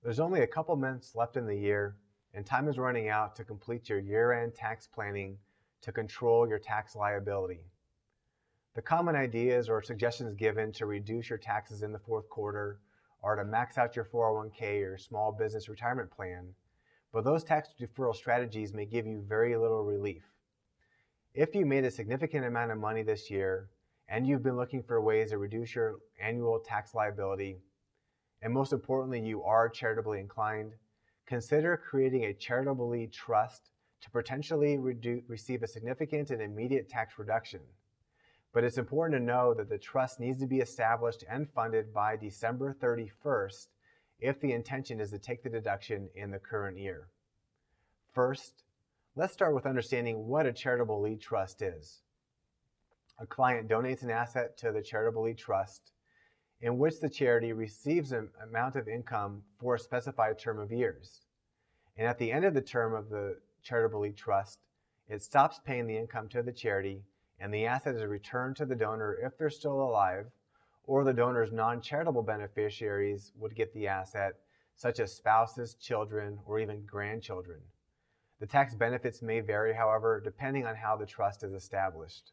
There's only a couple months left in the year, and time is running out to complete your year-end tax planning to control your tax liability. The common ideas or suggestions given to reduce your taxes in the fourth quarter are to max out your 401k or small business retirement plan, but those tax deferral strategies may give you very little relief. If you made a significant amount of money this year and you've been looking for ways to reduce your annual tax liability, and most importantly, you are charitably inclined, consider creating a charitable trust to potentially receive a significant and immediate tax reduction. But it's important to know that the trust needs to be established and funded by December 31st if the intention is to take the deduction in the current year. First, let's start with understanding what a charitable lead trust is. A client donates an asset to the charitable lead trust in which the charity receives an amount of income for a specified term of years. And at the end of the term of the charitable lead trust, it stops paying the income to the charity and the asset is returned to the donor if they're still alive, or the donor's non-charitable beneficiaries would get the asset, such as spouses, children, or even grandchildren. The tax benefits may vary, however, depending on how the trust is established.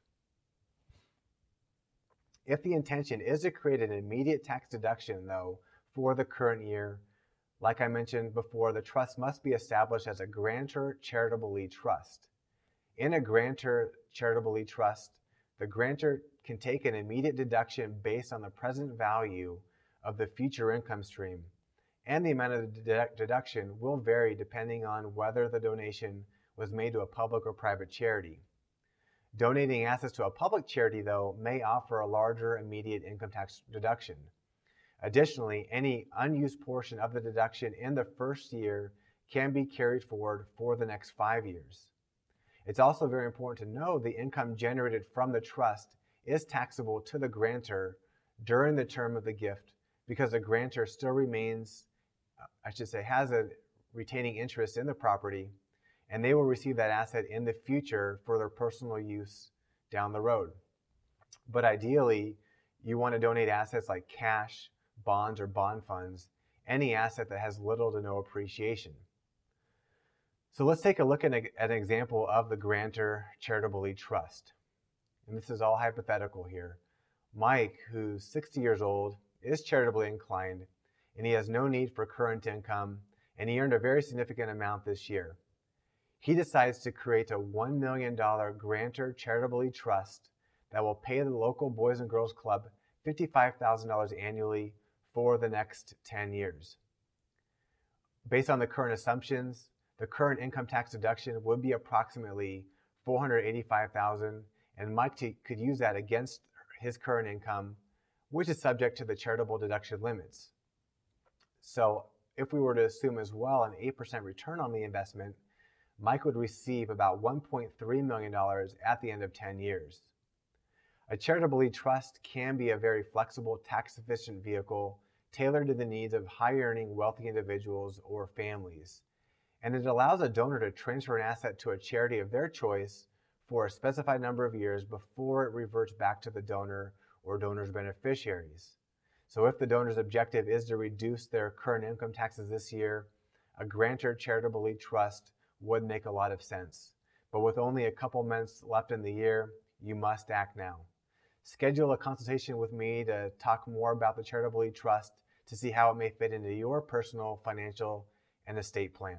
If the intention is to create an immediate tax deduction, though, for the current year, like I mentioned before, the trust must be established as a grantor charitable lead trust. In a grantor charitable lead trust, the grantor can take an immediate deduction based on the present value of the future income stream, and the amount of the deduction will vary depending on whether the donation was made to a public or private charity. Donating assets to a public charity, though, may offer a larger immediate income tax deduction. Additionally, any unused portion of the deduction in the first year can be carried forward for the next 5 years. It's also very important to know the income generated from the trust is taxable to the grantor during the term of the gift because the grantor still has a retaining interest in the property, and they will receive that asset in the future for their personal use down the road. But ideally, you want to donate assets like cash, bonds, or bond funds, any asset that has little to no appreciation. So let's take a look at an example of the grantor charitable lead trust. And this is all hypothetical here. Mike, who's 60 years old, is charitably inclined, and he has no need for current income, and he earned a very significant amount this year. He decides to create a $1 million grantor charitable lead trust that will pay the local Boys and Girls Club $55,000 annually for the next 10 years. Based on the current assumptions, the current income tax deduction would be approximately $485,000, and Mike could use that against his current income, which is subject to the charitable deduction limits. So if we were to assume as well an 8% return on the investment, Mike would receive about $1.3 million at the end of 10 years. A charitable lead trust can be a very flexible, tax-efficient vehicle tailored to the needs of high-earning, wealthy individuals or families. And it allows a donor to transfer an asset to a charity of their choice for a specified number of years before it reverts back to the donor or donor's beneficiaries. So if the donor's objective is to reduce their current income taxes this year, a grantor charitable lead trust would make a lot of sense. But with only a couple months left in the year, you must act now. Schedule a consultation with me to talk more about the charitable lead trust to see how it may fit into your personal, financial, and estate plan.